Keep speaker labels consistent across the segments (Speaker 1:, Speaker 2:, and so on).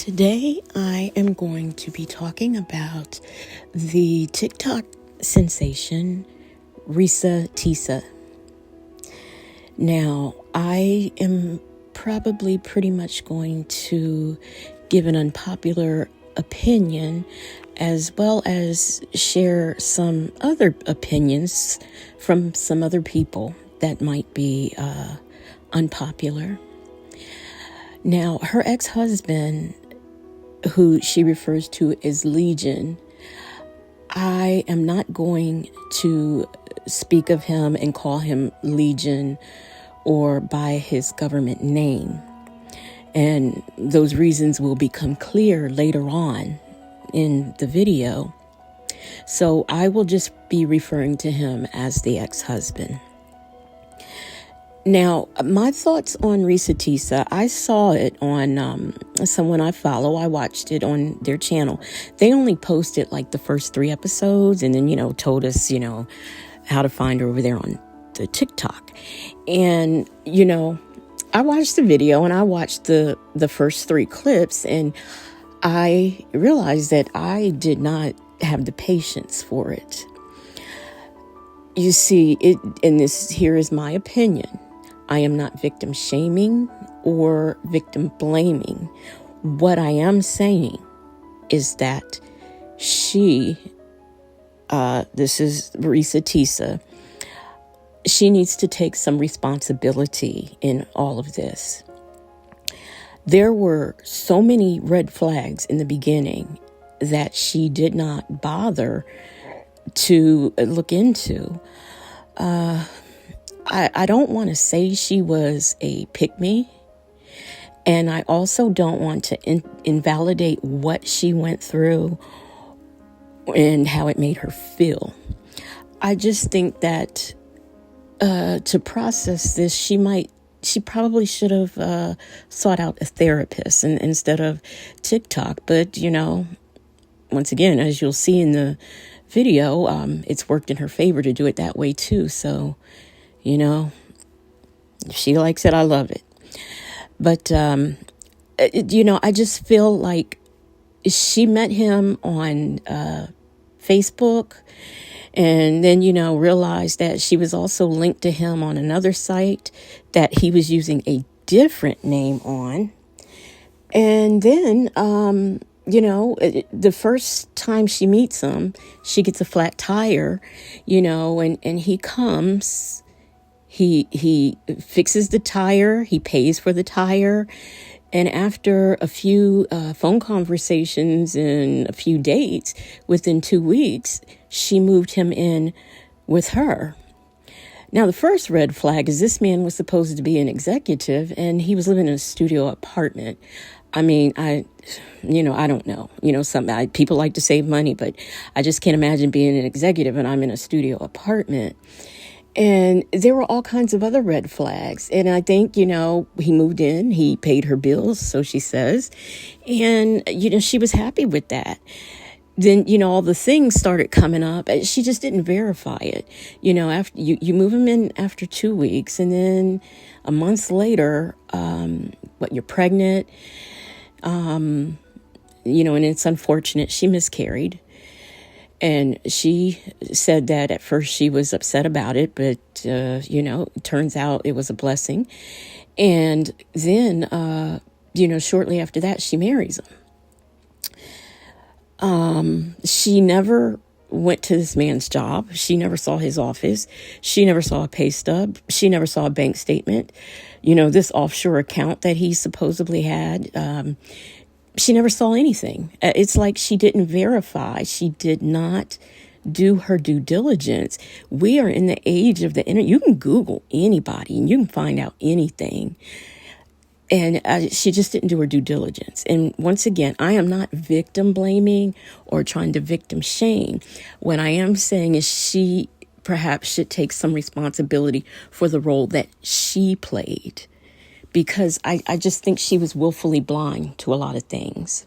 Speaker 1: Today, I am going to be talking about the TikTok sensation, Reesa Teesa. Now, I am probably pretty much going to give an unpopular opinion as well as share some other opinions from some other people that might be unpopular. Now, her ex-husband, who she refers to as Legion, I am not going to speak of him and call him Legion or by his government name. And those reasons will become clear later on in the video. So I will just be referring to him as the ex-husband. Now, my thoughts on Reesa Teesa, I saw it on someone I follow. I watched it on their channel. They only posted like the first 3 episodes and then, told us, how to find her over there on the TikTok. And, I watched the video and I watched the first 3 clips and I realized that I did not have the patience for it. You see, here is my opinion. I am not victim shaming or victim blaming. What I am saying is that this is Reesa Teesa, she needs to take some responsibility in all of this. There were so many red flags in the beginning that she did not bother to look into. I don't want to say she was a pick-me, and I also don't want to invalidate what she went through and how it made her feel. I just think that to process this, she probably should have sought out a therapist instead of TikTok. But, once again, as you'll see in the video, it's worked in her favor to do it that way too. So, if she likes it, I love it. But, I just feel like she met him on Facebook and then, realized that she was also linked to him on another site that he was using a different name on. And then, the first time she meets him, she gets a flat tire, and he comes. He fixes the tire, he pays for the tire, and after a few phone conversations and a few dates, within 2 weeks, she moved him in with her. Now, the first red flag is this man was supposed to be an executive, and he was living in a studio apartment. I mean, I don't know. People like to save money, but I just can't imagine being an executive and I'm in a studio apartment. And there were all kinds of other red flags. And I think, he moved in, he paid her bills, so she says. And, she was happy with that. Then, all the things started coming up. She just didn't verify it. After you move him in after 2 weeks, and then a month later, you're pregnant. And it's unfortunate. She miscarried. And she said that at first she was upset about it, but, it turns out it was a blessing. And then, shortly after that, she marries him. She never went to this man's job. She never saw his office. She never saw a pay stub. She never saw a bank statement. This offshore account that he supposedly had, she never saw anything. It's like she didn't verify. She did not do her due diligence. We are in the age of the internet. You can Google anybody and you can find out anything. And she just didn't do her due diligence. And once again, I am not victim blaming or trying to victim shame. What I am saying is she perhaps should take some responsibility for the role that she played. Because I just think she was willfully blind to a lot of things.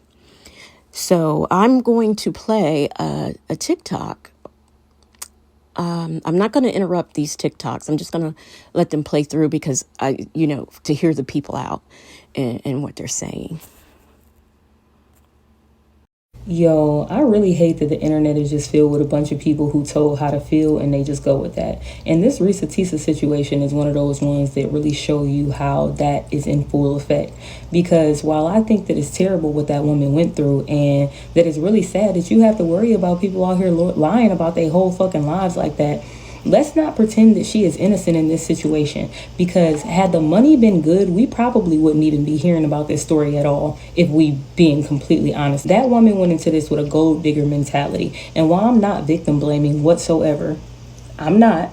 Speaker 1: So I'm going to play a TikTok. I'm not going to interrupt these TikToks. I'm just going to let them play through because to hear the people out and what they're saying.
Speaker 2: Yo, I really hate that the internet is just filled with a bunch of people who told how to feel and they just go with that. And this Reesa Teesa situation is one of those ones that really show you how that is in full effect. Because while I think that it's terrible what that woman went through and that it's really sad that you have to worry about people out here lying about their whole fucking lives like that, let's not pretend that she is innocent in this situation, because had the money been good, we probably wouldn't even be hearing about this story at all, if we being completely honest. That woman went into this with a gold digger mentality. And while I'm not victim blaming whatsoever, I'm not,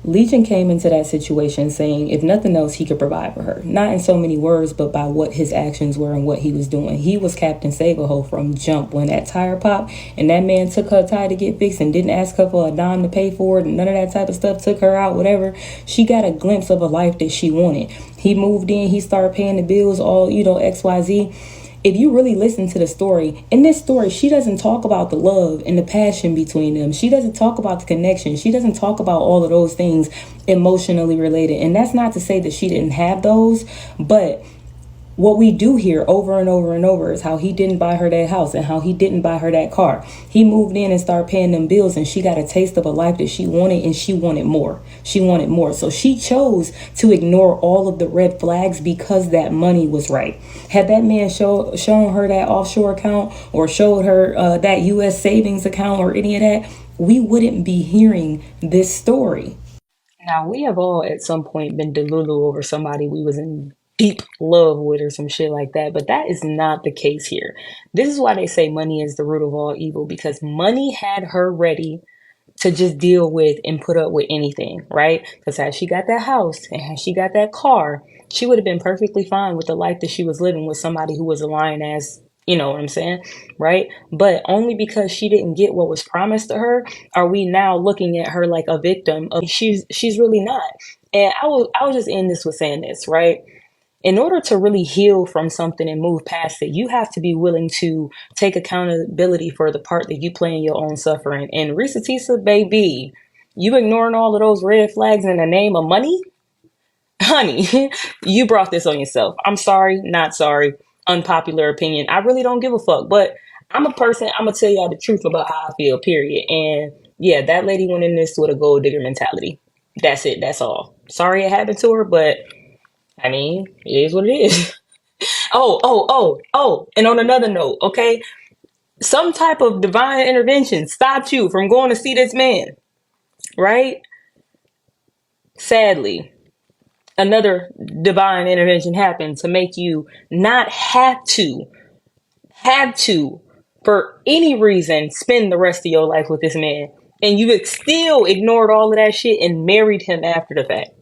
Speaker 2: Legion came into that situation saying if nothing else he could provide for her, not in so many words but by what his actions were and what he was doing. He was Captain Save-A-Ho from jump. When that tire popped and that man took her tire to get fixed and didn't ask her for a dime to pay for it and none of that type of stuff, took her out, whatever, she got a glimpse of a life that she wanted. He moved in, he started paying the bills, all, XYZ. If you really listen to the story, in this story, she doesn't talk about the love and the passion between them. She doesn't talk about the connection. She doesn't talk about all of those things emotionally related. And that's not to say that she didn't have those, but what we do hear over and over and over is how he didn't buy her that house and how he didn't buy her that car. He moved in and started paying them bills and she got a taste of a life that she wanted, and she wanted more. She wanted more. So she chose to ignore all of the red flags because that money was right. Had that man shown her that offshore account or showed her that U.S. savings account or any of that, we wouldn't be hearing this story. Now, we have all at some point been delulu over somebody we was in deep love with or some shit like that, but that is not the case here. This is why they say money is the root of all evil, because money had her ready to just deal with and put up with anything, right? Because had she got that house and had she got that car, she would have been perfectly fine with the life that she was living with somebody who was a lying ass, you know what I'm saying, right? But only because she didn't get what was promised to her are we now looking at her like a victim of she's really not. And I was just end this with saying this, right? In order to really heal from something and move past it, you have to be willing to take accountability for the part that you play in your own suffering. And Reesa Teesa, baby, you ignoring all of those red flags in the name of money? Honey, you brought this on yourself. I'm sorry, not sorry. Unpopular opinion. I really don't give a fuck. But I'm a person, I'm going to tell y'all the truth about how I feel, period. And yeah, that lady went in this with a gold digger mentality. That's it. That's all. Sorry it happened to her, but I mean, it is what it is. Oh. And on another note, okay, some type of divine intervention stopped you from going to see this man, right? Sadly, another divine intervention happened to make you not have to, for any reason, spend the rest of your life with this man. And you still ignored all of that shit and married him after the fact.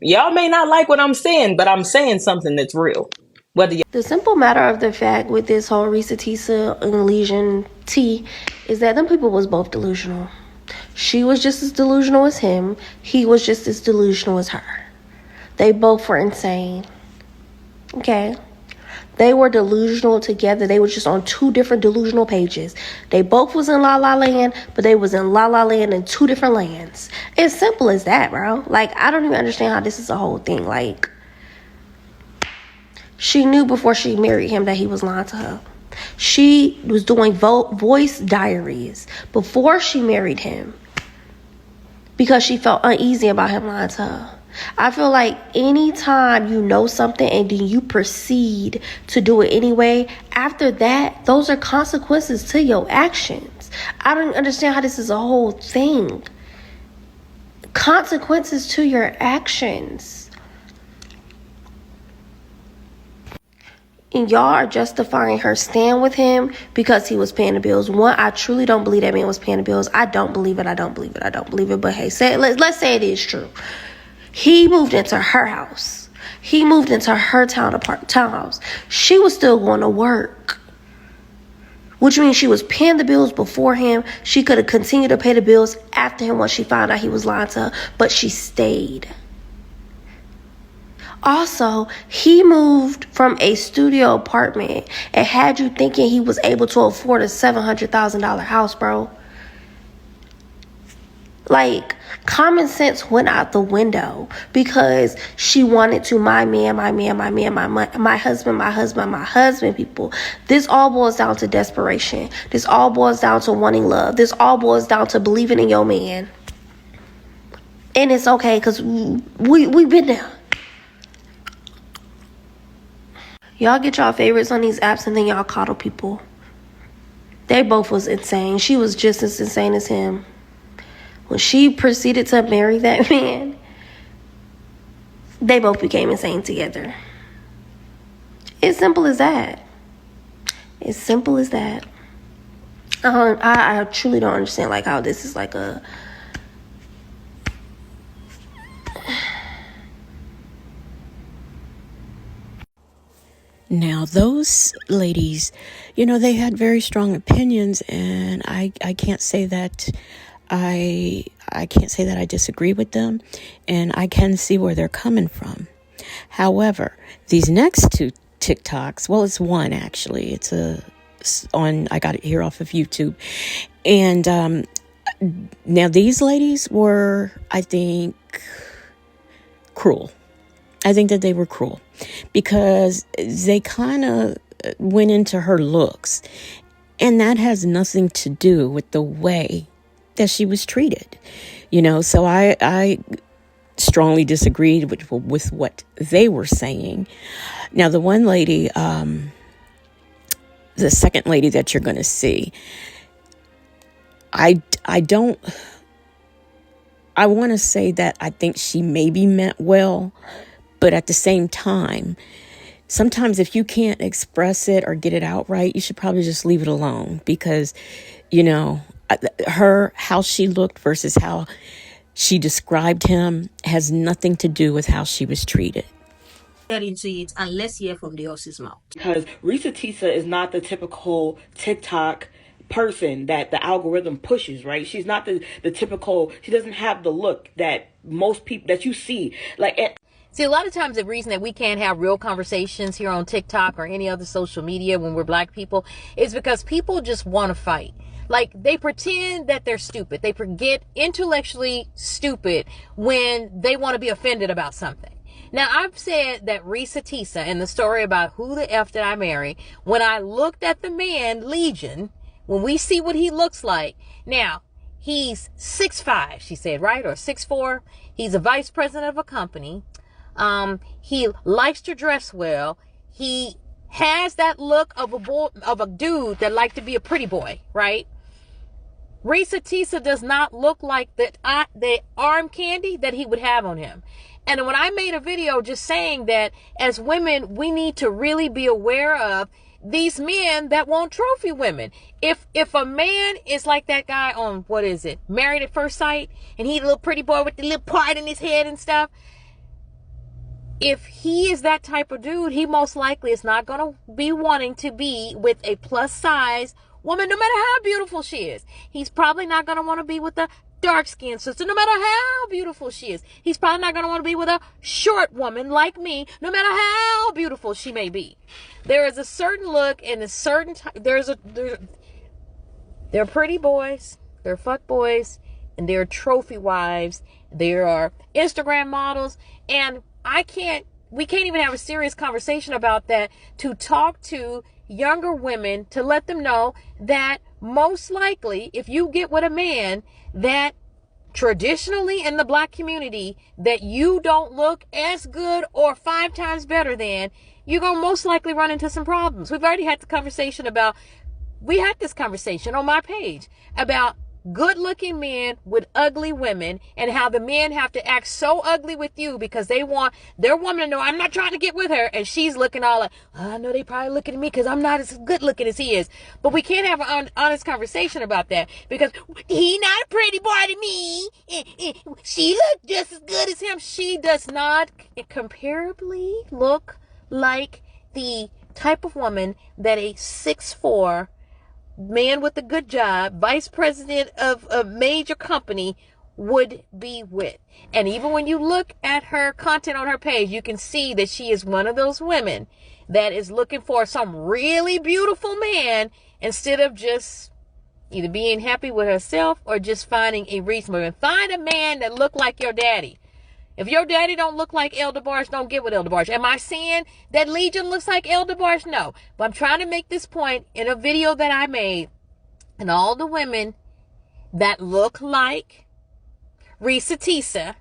Speaker 2: Y'all may not like what I'm saying, but I'm saying something that's real.
Speaker 3: The simple matter of the fact with this whole Reesa Teesa and Legion T is that them people was both delusional. She was just as delusional as him. He was just as delusional as her. They both were insane. Okay? They were delusional together. They were just on two different delusional pages. They both was in La La Land, but they was in La La Land in two different lands. It's simple as that, bro. Like, I don't even understand how this is a whole thing. Like, she knew before she married him that he was lying to her. She was doing voice diaries before she married him because she felt uneasy about him lying to her. I feel like anytime you know something and then you proceed to do it anyway, after that, those are consequences to your actions. I don't understand how this is a whole thing. Consequences to your actions. And y'all are justifying her stand with him because he was paying the bills. One, I truly don't believe that man was paying the bills. I don't believe it. But hey, let's say it is true. He moved into her house. He moved into her townhouse. She was still going to work, which means she was paying the bills before him. She could have continued to pay the bills after him once she found out he was lying to her, but she stayed. Also, he moved from a studio apartment and had you thinking he was able to afford a $700,000 house, bro. Like, common sense went out the window because she wanted to my man, my husband, people. This all boils down to desperation. This all boils down to wanting love. This all boils down to believing in your man. And it's okay because we've been there. Y'all get y'all favorites on these apps and then y'all coddle people. They both was insane. She was just as insane as him. When she proceeded to marry that man, they both became insane together. It's simple as that. It's simple as that. I truly don't understand like how this is like a...
Speaker 1: Now, those ladies, you know, they had very strong opinions, and I can't say that I can't say that I disagree with them, and I can see where they're coming from. However, these next two TikToks, well, it's one actually. It's I got it here off of YouTube, and now these ladies were, I think, cruel. I think that they were cruel because they kind of went into her looks, and that has nothing to do with the way that she was treated, you know. So I strongly disagreed with what they were saying. Now, the one lady, the second lady that you're going to see, I want to say that I think she maybe meant well. But at the same time, sometimes if you can't express it or get it out right, you should probably just leave it alone because, you know, how she looked versus how she described him has nothing to do with how she was treated.
Speaker 4: Get into it and let's hear from the horse's mouth.
Speaker 5: Because Reesa Teesa is not the typical TikTok person that the algorithm pushes, right? She's not the typical, she doesn't have the look that most people that you see.
Speaker 6: See, a lot of times the reason that we can't have real conversations here on TikTok or any other social media when we're black people is because people just want to fight. Like, they pretend that they're stupid. They get intellectually stupid when they want to be offended about something. Now, I've said that Reesa Teesa in the story about who the F did I marry, when I looked at the man, Legion, when we see what he looks like, now, he's 6'5", she said, right? Or 6'4". He's a vice president of a company. He likes to dress well. He has that look of a dude that liked to be a pretty boy, right? Reesa Teesa does not look like the arm candy that he would have on him. And when I made a video just saying that as women, we need to really be aware of these men that want trophy women. If a man is like that guy on, what is it, Married at First Sight, and he's a little pretty boy with the little part in his head and stuff, if he is that type of dude, he most likely is not going to be wanting to be with a plus size woman, no matter how beautiful she is. He's probably not going to want to be with a dark-skinned sister, no matter how beautiful she is. He's probably not going to want to be with a short woman like me, no matter how beautiful she may be. There is a certain look and a certain they're pretty boys, they're fuck boys, and they're trophy wives. There are Instagram models, and we can't even have a serious conversation about that to talk to younger women to let them know that most likely if you get with a man that traditionally in the black community that you don't look as good or 5 times better than, you're going to most likely run into some problems. We had this conversation on my page about good-looking men with ugly women and how the men have to act so ugly with you because they want their woman to know, I'm not trying to get with her, and she's looking all like, oh, I know they probably looking at me because I'm not as good-looking as he is. But we can't have an honest conversation about that because he not a pretty boy to me. She look just as good as him. She does not comparably look like the type of woman that a 6'4" man with a good job, vice president of a major company would be with. And even when you look at her content on her page, you can see that she is one of those women that is looking for some really beautiful man instead of just Either being happy with herself or just finding a reasonable. Find a man that look like your daddy. If your daddy don't look like Elder Barge, don't get with Elder Barge. Am I saying that Legion looks like Elder Barge? No. But I'm trying to make this point in a video that I made. And all the women that look like Reesa Teesa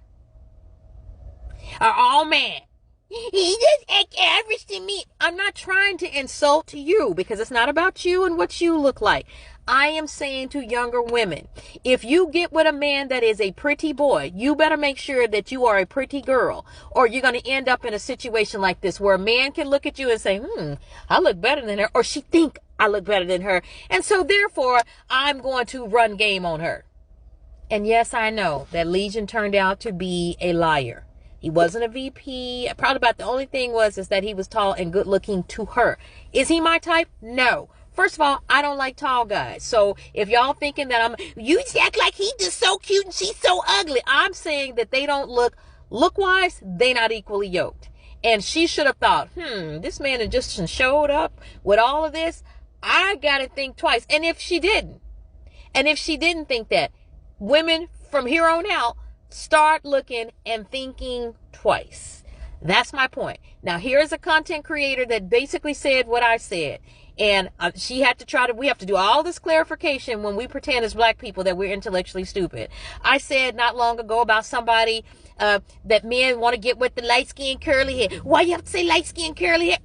Speaker 6: are all mad. He just act average to me. I'm not trying to insult you because it's not about you and what you look like. I am saying to younger women, if you get with a man that is a pretty boy, you better make sure that you are a pretty girl, or you're going to end up in a situation like this where a man can look at you and say, I look better than her, or she think I look better than her. And so therefore, I'm going to run game on her. And yes, I know that Legion turned out to be a liar. He wasn't a VP. Probably about the only thing is that he was tall and good looking to her. Is he my type? No. First of all, I don't like tall guys. So if y'all thinking that you act like he just so cute and she's so ugly. I'm saying that they don't look wise, they not equally yoked. And she should have thought, this man had just showed up with all of this. I got to think twice. And if she didn't think that, women from here on out, start looking and thinking twice. That's my point. Now, here's a content creator that basically said what I said. And she had to we have to do all this clarification when we pretend as black people that we're intellectually stupid. I said not long ago about somebody that men want to get with the light skin curly hair. Why you have to say light skin curly hair?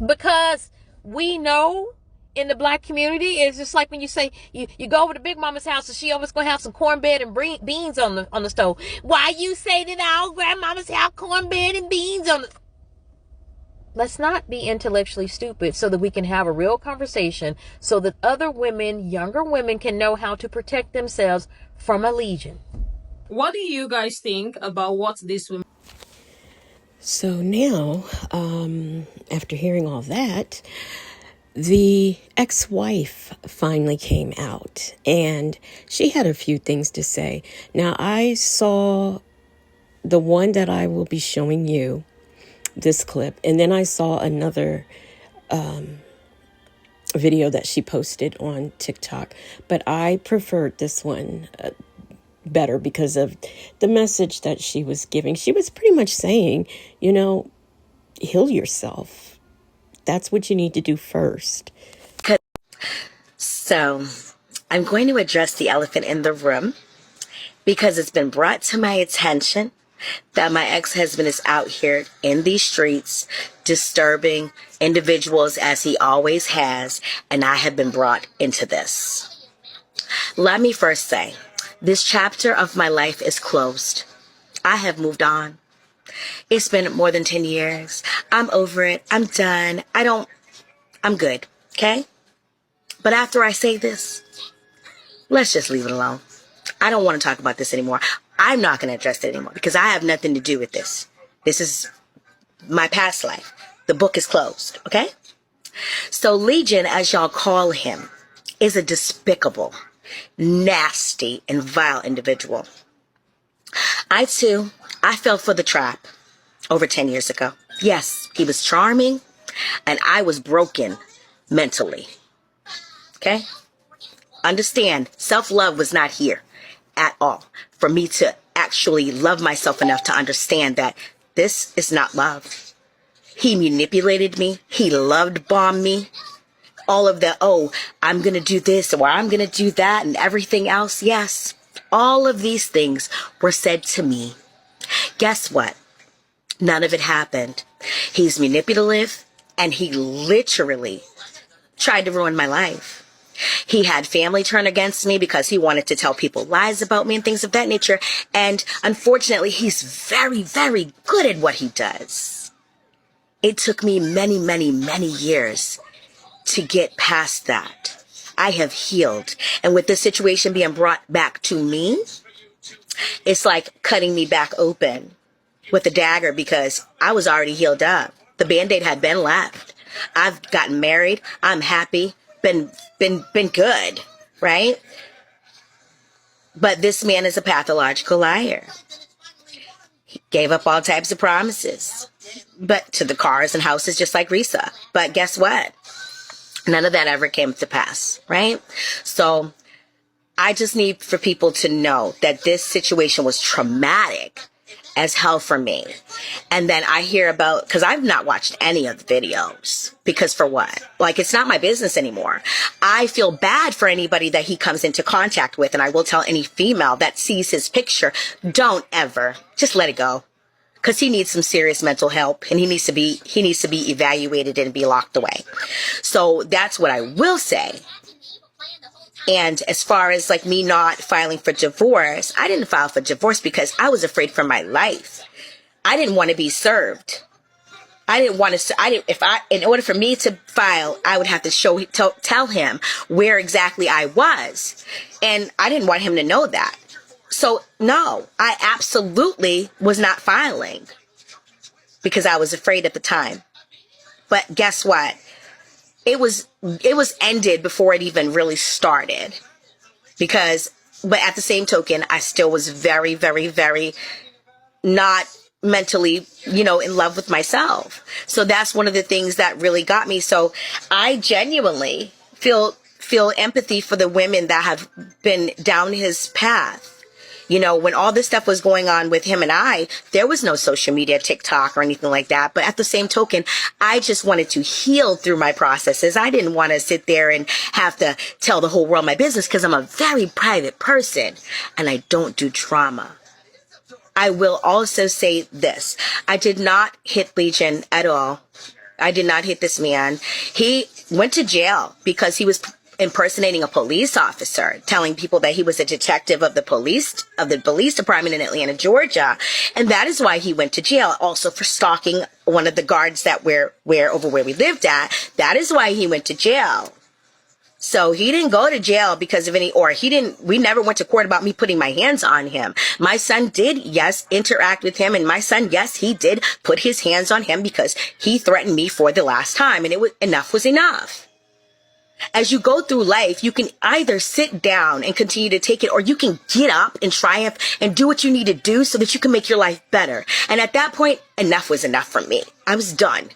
Speaker 6: Because we know in the black community, it's just like when you say you go over to Big Mama's house and she always gonna have some cornbread and beans on the stove. Why you say that our grandmamas have cornbread and beans on the... Let's not be intellectually stupid so that we can have a real conversation so that other women, younger women, can know how to protect themselves from a Legion.
Speaker 4: What do you guys think about what this woman...
Speaker 1: So now, after hearing all that, the ex-wife finally came out and she had a few things to say. Now, I saw the one that I will be showing you, this clip, and then I saw another video that she posted on TikTok, but I preferred this one better because of the message that she was giving. She was pretty much saying, heal yourself. That's what you need to do first.
Speaker 7: So I'm going to address the elephant in the room because it's been brought to my attention that my ex-husband is out here in these streets disturbing individuals as he always has, and I have been brought into this. Let me first say, this chapter of my life is closed. I have moved on. It's been more than 10 years. I'm over it. I'm done. I'm good. Okay? But after I say this, let's just leave it alone. I don't want to talk about this anymore. I'm not going to address it anymore because I have nothing to do with this. This is my past life. The book is closed. Okay? So Legion, as y'all call him, is a despicable, nasty, and vile individual. I fell for the trap over 10 years ago. Yes, he was charming, and I was broken mentally. Okay? Understand, self-love was not here at all for me to actually love myself enough to understand that this is not love. He manipulated me. He loved-bombed me. All of the, I'm going to do this or I'm going to do that and everything else. Yes, all of these things were said to me. Guess what? None of it happened. He's manipulative and he literally tried to ruin my life. He had family turn against me because he wanted to tell people lies about me and things of that nature. And unfortunately, he's very, very good at what he does. It took me many, many, many years to get past that. I have healed. And with this situation being brought back to me, it's like cutting me back open with a dagger because I was already healed up. The Band-Aid had been left. I've gotten married. I'm happy. Been good, right? But this man is a pathological liar. He gave up all types of promises, but to the cars and houses just like Reesa. But guess what? None of that ever came to pass, right? So I just need for people to know that this situation was traumatic as hell for me. And then I hear about, because I've not watched any of the videos, because for what? Like, it's not my business anymore. I feel bad for anybody that he comes into contact with, and I will tell any female that sees his picture, don't ever, just let it go. Because he needs some serious mental help, and he needs to be evaluated and be locked away. So that's what I will say. And as far as like me not filing for divorce, I didn't file for divorce because I was afraid for my life. I didn't want to be served. I didn't want to, in order for me to file, I would have to tell him where exactly I was. And I didn't want him to know that. So no, I absolutely was not filing because I was afraid at the time. But guess what? It was ended before it even really started. But at the same token, I still was very, very, very not mentally, in love with myself. So that's one of the things that really got me. So I genuinely feel empathy for the women that have been down his path. When all this stuff was going on with him and I, there was no social media, TikTok or anything like that. But at the same token, I just wanted to heal through my processes. I didn't want to sit there and have to tell the whole world my business because I'm a very private person and I don't do drama. I will also say this. I did not hit Legion at all. I did not hit this man. He went to jail because he was impersonating a police officer, telling people that he was a detective of the police department in Atlanta, Georgia. And that is why he went to jail. Also for stalking one of the guards that were over where we lived at. That is why he went to jail. So he didn't go to jail because of we never went to court about me putting my hands on him. My son did, yes, interact with him. And my son, yes, he did put his hands on him because he threatened me for the last time. And enough was enough. As you go through life, you can either sit down and continue to take it, or you can get up and triumph and do what you need to do so that you can make your life better. And at that point, enough was enough for me. I was done.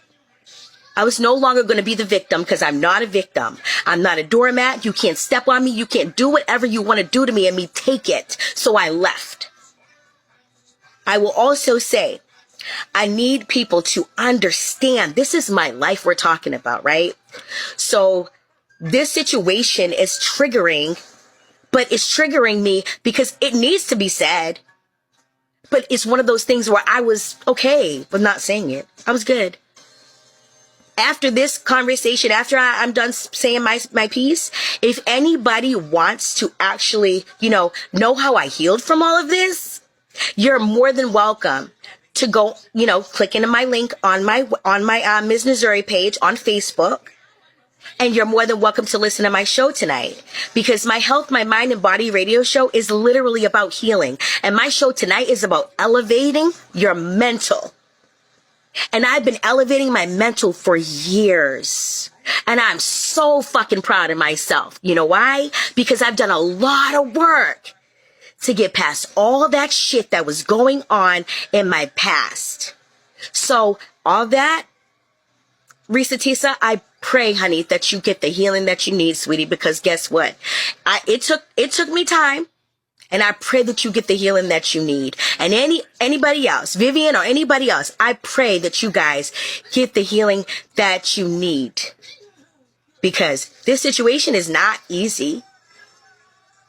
Speaker 7: I was no longer going to be the victim because I'm not a victim. I'm not a doormat. You can't step on me. You can't do whatever you want to do to me and me take it. So I left. I will also say, I need people to understand this is my life we're talking about, right? So this situation is triggering, but it's triggering me because it needs to be said. But it's one of those things where I was okay with not saying it. I was good. After this conversation, after I'm done saying my piece, if anybody wants to actually, know how I healed from all of this, you're more than welcome to go, click into my link on my Ms. Missouri page on Facebook. And you're more than welcome to listen to my show tonight, because my Health, My Mind and Body radio show is literally about healing. And my show tonight is about elevating your mental. And I've been elevating my mental for years. And I'm so fucking proud of myself. You know why? Because I've done a lot of work to get past all that shit that was going on in my past. So all that, Reesa Teesa, I pray, honey, that you get the healing that you need, sweetie, because guess what? It took me time, and I pray that you get the healing that you need. And anybody else, Vivian or anybody else, I pray that you guys get the healing that you need, because this situation is not easy.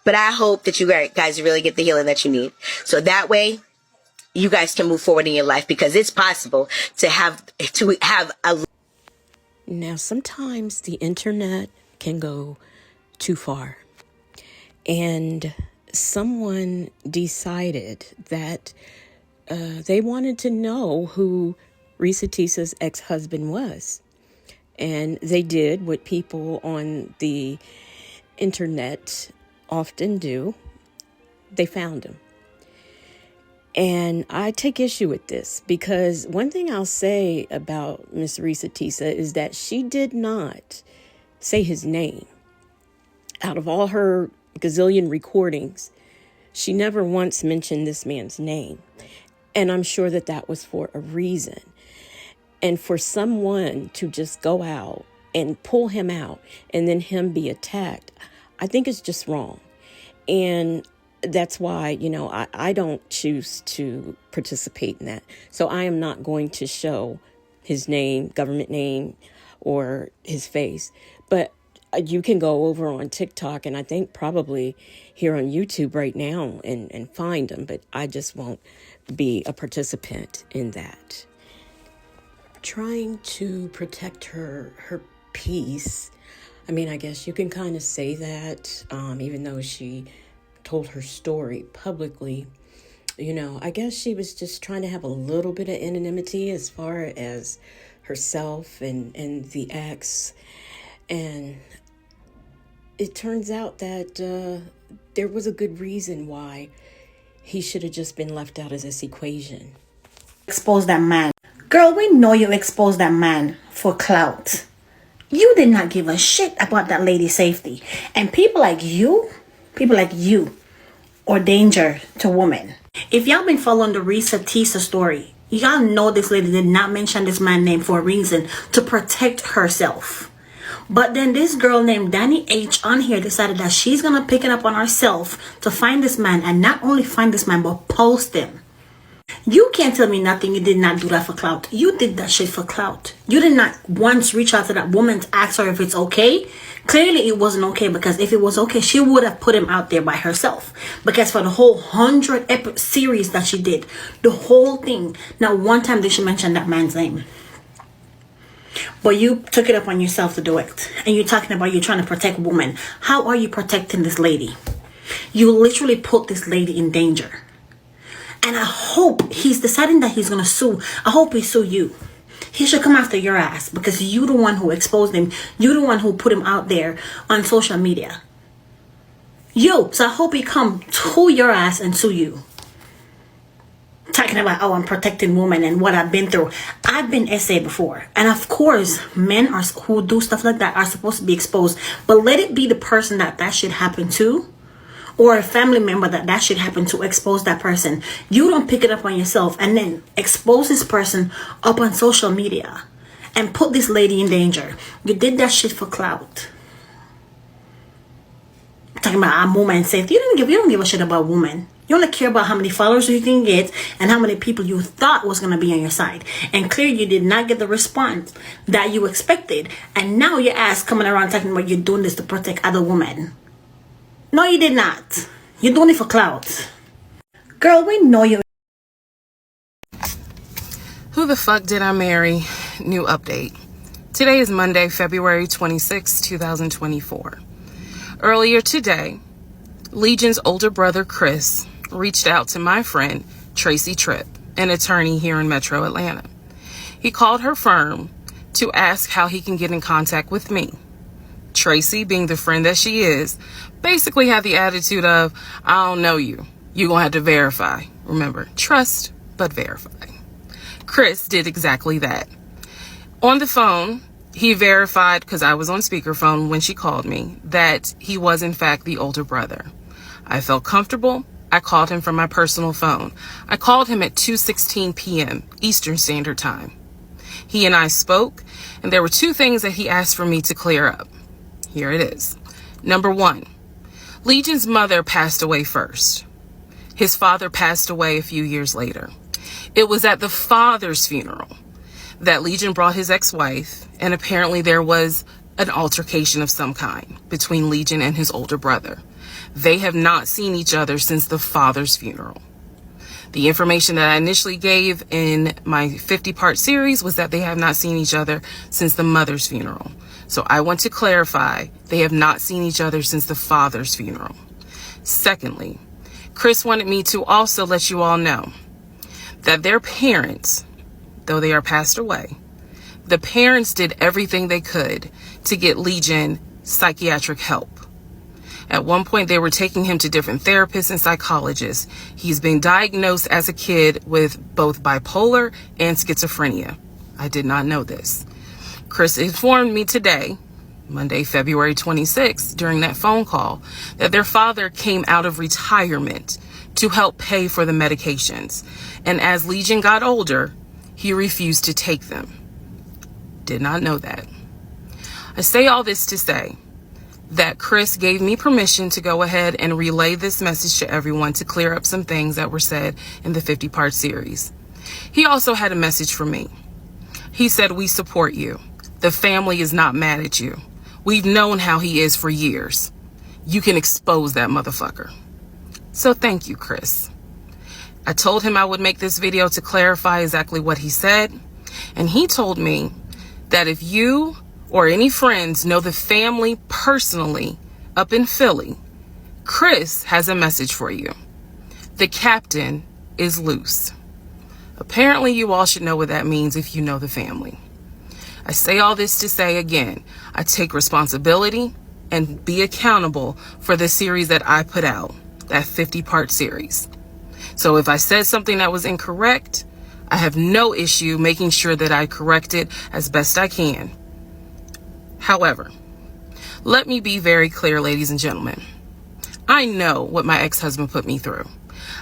Speaker 7: But I hope that you guys really get the healing that you need, so that way you guys can move forward in your life, because it's possible to have a.
Speaker 1: Now, sometimes the internet can go too far, and someone decided that they wanted to know who Reesa Teesa's ex-husband was. And they did what people on the internet often do. They found him. And I take issue with this, because one thing I'll say about Miss Reesa Teesa is that she did not say his name. Out of all her gazillion recordings, she never once mentioned this man's name. And I'm sure that was for a reason. And for someone to just go out and pull him out and then him be attacked, I think it's just wrong. And that's why, I don't choose to participate in that. So I am not going to show his name, government name, or his face. But you can go over on TikTok and I think probably here on YouTube right now and find him. But I just won't be a participant in that. Trying to protect her peace. I mean, I guess you can kind of say that, even though she told her story publicly. I guess she was just trying to have a little bit of anonymity as far as herself and the ex. And it turns out that there was a good reason why he should have just been left out of this equation.
Speaker 8: Expose that man. Girl, we know you exposed that man for clout. You did not give a shit about that lady's safety. And people like you are danger to women. If y'all been following the Reesa Teesa story, y'all know this lady did not mention this man's name for a reason, to protect herself. But then this girl named Danny H on here decided that she's gonna pick it up on herself to find this man, and not only find this man, but post him. You can't tell me nothing. You did not do that for clout. You did that shit for clout. You did not once reach out to that woman to ask her if it's okay. Clearly it wasn't okay, because if it was okay, she would have put him out there by herself. Because for the whole 100 series that she did, the whole thing, not one time did she mention that man's name. But you took it up on yourself to do it. And you're talking about you're trying to protect women. How are you protecting this lady? You literally put this lady in danger. And I hope he's deciding that he's going to sue. I hope he sue you. He should come after your ass, because you're the one who exposed him. You're the one who put him out there on social media. So I hope he come to your ass and sue you. Talking about, oh, I'm protecting women and what I've been through. I've been SA before. And of course, men who do stuff like that are supposed to be exposed. But let it be the person that shit happened to, or a family member that shit happened to, expose that person. You don't pick it up on yourself and then expose this person up on social media and put this lady in danger. You did that shit for clout. Talking about a woman safety. You don't give a shit about women. You only care about how many followers you can get and how many people you thought was going to be on your side. And clearly you did not get the response that you expected. And now your ass coming around talking about you're doing this to protect other women. No, you did not. You're doing it for clout. Girl, we know you.
Speaker 9: Who the fuck did I marry? New update. Today is Monday, February 26, 2024. Earlier today, Legion's older brother, Chris, reached out to my friend, Tracy Tripp, an attorney here in Metro Atlanta. He called her firm to ask how he can get in contact with me. Tracy, being the friend that she is, basically had the attitude of, I don't know you. You're going to have to verify. Remember, trust, but verify. Chris did exactly that. On the phone, he verified, because I was on speakerphone when she called me, that he was in fact the older brother. I felt comfortable. I called him from my personal phone. I called him at 2:16 p.m. Eastern Standard Time. He and I spoke, and there were two things that he asked for me to clear up. Here it is. Number one, Legion's mother passed away first. His father passed away a few years later. It was at the father's funeral that Legion brought his ex-wife, and apparently there was an altercation of some kind between Legion and his older brother. They have not seen each other since the father's funeral. The information that I initially gave in my 50-part series was that they have not seen each other since the mother's funeral. So I want to clarify, they have not seen each other since the father's funeral. Secondly, Chris wanted me to also let you all know that their parents, though they are passed away, the parents did everything they could to get Legion psychiatric help. At one point, they were taking him to different therapists and psychologists. He's been diagnosed as a kid with both bipolar and schizophrenia. I did not know this. Chris informed me today, Monday, February 26th, during that phone call, that their father came out of retirement to help pay for the medications. And as Legion got older, he refused to take them. Did not know that. I say all this to say that Chris gave me permission to go ahead and relay this message to everyone to clear up some things that were said in the 50-part series. He also had a message for me. He said, "We support you. The family is not mad at you. We've known how he is for years. You can expose that motherfucker." So thank you, Chris. I told him I would make this video to clarify exactly what he said. And he told me that if you or any friends know the family personally up in Philly, Chris has a message for you. The captain is loose. Apparently, you all should know what that means if you know the family. I say all this to say again, I take responsibility and be accountable for the series that I put out, that 50-part series. So if I said something that was incorrect, I have no issue making sure that I correct it as best I can. However, let me be very clear, ladies and gentlemen. I know what my ex-husband put me through.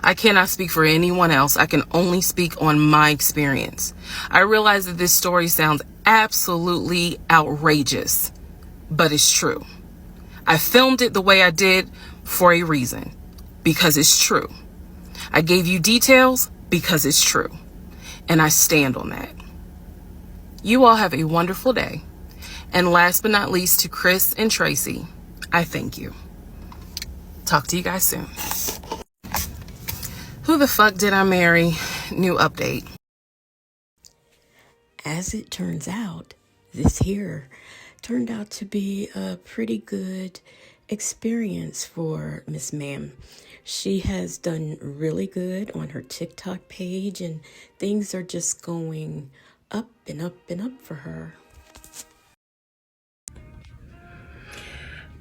Speaker 9: I cannot speak for anyone else. I can only speak on my experience. I realize that this story sounds absolutely outrageous, but it's true. I filmed it the way I did for a reason, because it's true. I gave you details because it's true, and I stand on that. You all have a wonderful day. And last but not least, to Chris and Tracy, I thank you. Talk to you guys soon. Who the fuck did I marry? New update.
Speaker 1: As it turns out, this here turned out to be a pretty good experience for Miss Ma'am. She has done really good on her TikTok page, and things are just going up and up and up for her.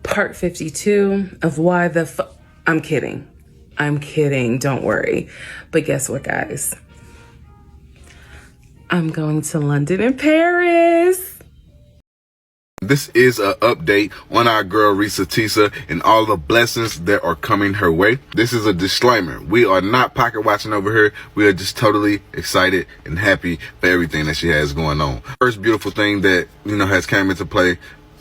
Speaker 9: Part 52 of why the I'm kidding. I'm kidding. Don't worry. But guess what, guys? I'm going to London and Paris.
Speaker 10: This is an update on our girl Reesa Teesa and all the blessings that are coming her way. This is a disclaimer. We are not pocket watching over here. We are just totally excited and happy for everything that she has going on. First beautiful thing that, has come into play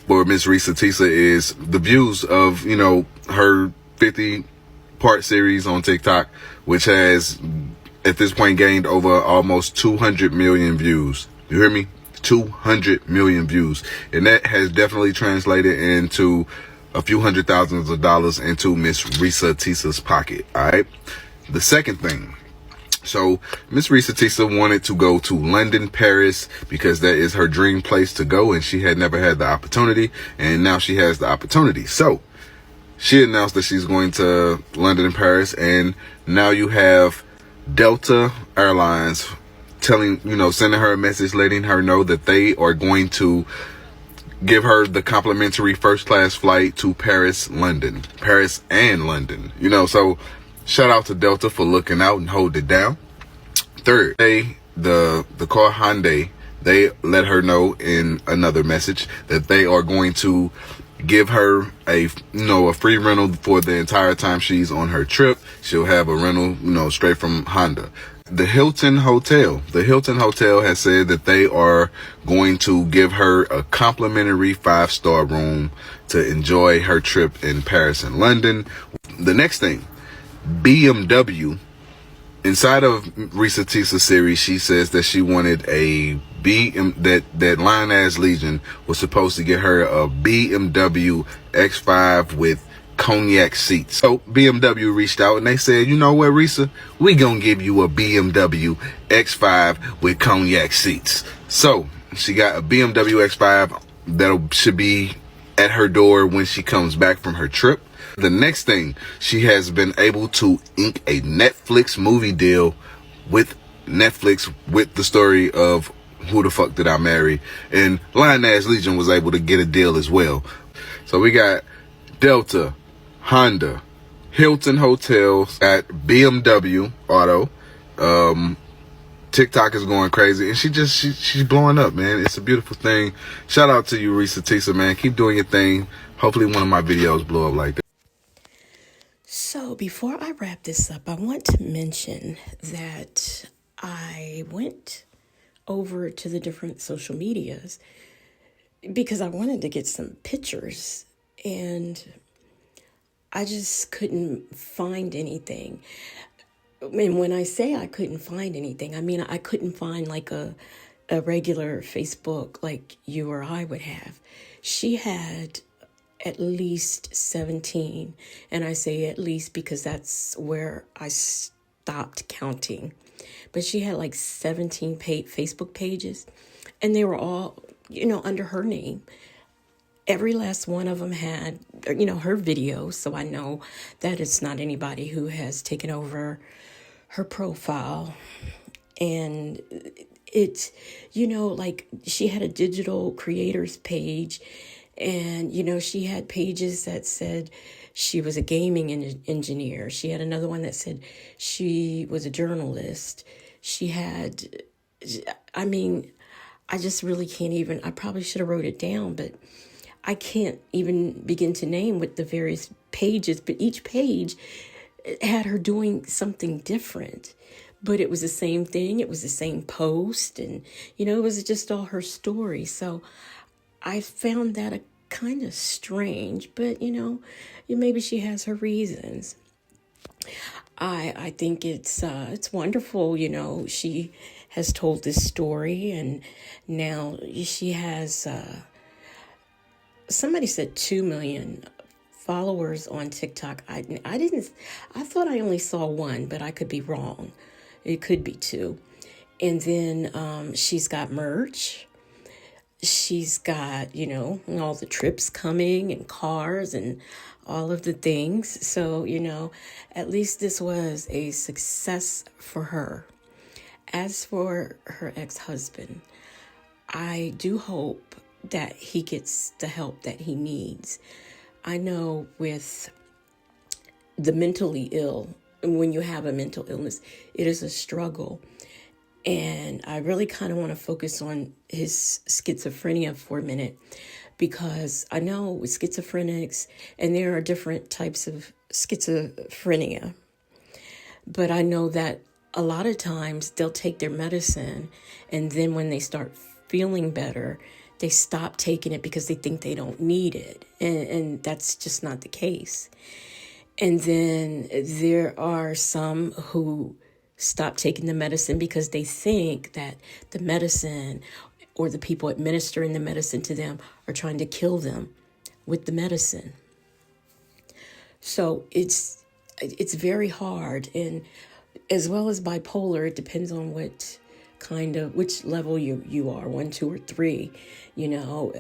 Speaker 10: for Miss Reesa Teesa is the views of, her 50-part series on TikTok, which has at this point gained over almost 200 million views. You hear me? 200 million views. And that has definitely translated into a few hundred thousands of dollars into Miss Reesa Teesa's pocket. All right. The second thing. So Miss Reesa Teesa wanted to go to London, Paris, because that is her dream place to go. And she had never had the opportunity. And now she has the opportunity. So she announced that she's going to London and Paris. And now you have Delta Airlines sending her a message, letting her know that they are going to give her the complimentary first class flight to Paris and London. So shout out to Delta for looking out and hold it down. Third, the car Hyundai, they let her know in another message that they are going to give her a free rental for the entire time she's on her trip. She'll have a rental, straight from Honda. The Hilton Hotel has said that they are going to give her a complimentary 5-star room to enjoy her trip in Paris and London. The next thing, BMW. Inside of Reesa Teesa's series, she says that she wanted a that Lioness Legion was supposed to get her a BMW X5 with cognac seats. So BMW reached out and they said, you know what, Reesa, we gonna give you a BMW X5 with cognac seats. So she got a BMW X5 that should be at her door when she comes back from her trip. The next thing, she has been able to ink a Netflix movie deal with Netflix with the story of Who the Fuck Did I Marry? And Lioness Legion was able to get a deal as well. So we got Delta, Honda, Hilton Hotels, at BMW Auto. TikTok is going crazy, and she's blowing up, man. It's a beautiful thing. Shout out to you, Reesa Teesa, man. Keep doing your thing. Hopefully one of my videos blow up like that.
Speaker 1: So before I wrap this up, I want to mention that I went over to the different social medias because I wanted to get some pictures, and I just couldn't find anything. And when I say I couldn't find anything, I mean I couldn't find like a regular Facebook like you or I would have. She had at least 17, and I say at least because that's where I stopped counting. But she had like 17 Facebook pages, and they were all, under her name. Every last one of them had, her videos, so I know that it's not anybody who has taken over her profile. And it's, like she had a digital creators page, and, she had pages that said she was a gaming engineer. She had another one that said she was a journalist. She had, I just really can't even, I probably should have wrote it down, but I can't even begin to name what the various pages, but each page had her doing something different. But it was the same thing. It was the same post. And, it was just all her story. So I found that a kind of strange, but, maybe she has her reasons. I think it's wonderful. She has told this story, and now she has, somebody said 2 million followers on TikTok. I thought I only saw one, but I could be wrong. It could be 2. And then she's got merch. She's got, all the trips coming and cars and all of the things. So, at least this was a success for her. As for her ex-husband, I do hope that he gets the help that he needs. I know with the mentally ill, when you have a mental illness, it is a struggle. And I really kind of want to focus on his schizophrenia for a minute, because I know with schizophrenics, and there are different types of schizophrenia, but I know that a lot of times they'll take their medicine, and then when they start feeling better, they stop taking it because they think they don't need it. And that's just not the case. And then there are some who stop taking the medicine because they think that the medicine or the people administering the medicine to them are trying to kill them with the medicine. So it's very hard. And as well as bipolar, it depends on which level you are, 1, 2, or 3,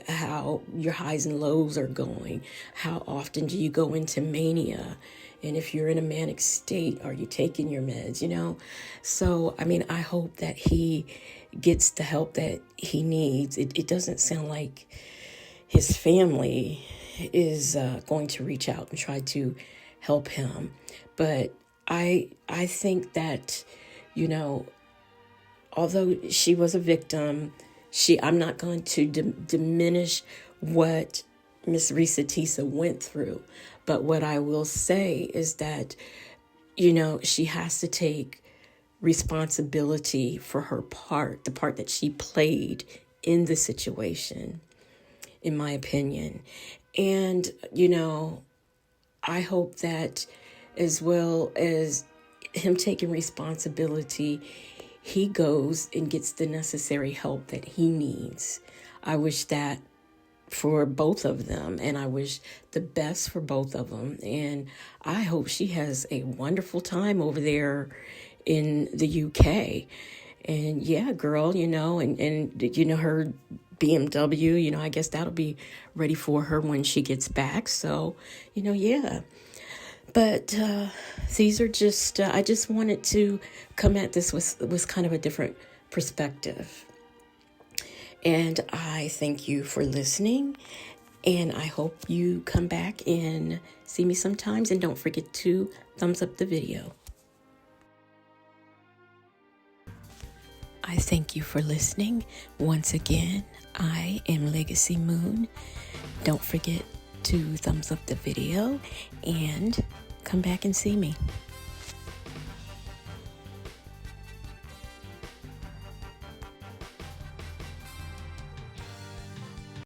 Speaker 1: how your highs and lows are going. How often do you go into mania? And if you're in a manic state, are you taking your meds, So, I hope that he gets the help that he needs. It doesn't sound like his family is going to reach out and try to help him. But I think that, although she was a victim, I'm not going to diminish what Miss Reesa Teesa went through. But what I will say is that, she has to take responsibility for her part, the part that she played in the situation, in my opinion. And, I hope that as well as him taking responsibility, he goes and gets the necessary help that he needs. I wish that for both of them, and I wish the best for both of them. And I hope she has a wonderful time over there in the UK. And yeah, girl, and her BMW, I guess that'll be ready for her when she gets back. So, yeah. But these are just, I just wanted to come at this with kind of a different perspective. And I thank you for listening. And I hope you come back and see me sometimes. And don't forget to thumbs up the video. I thank you for listening. Once again, I am Legacy Moon. Don't forget to thumbs up the video and come back and see me.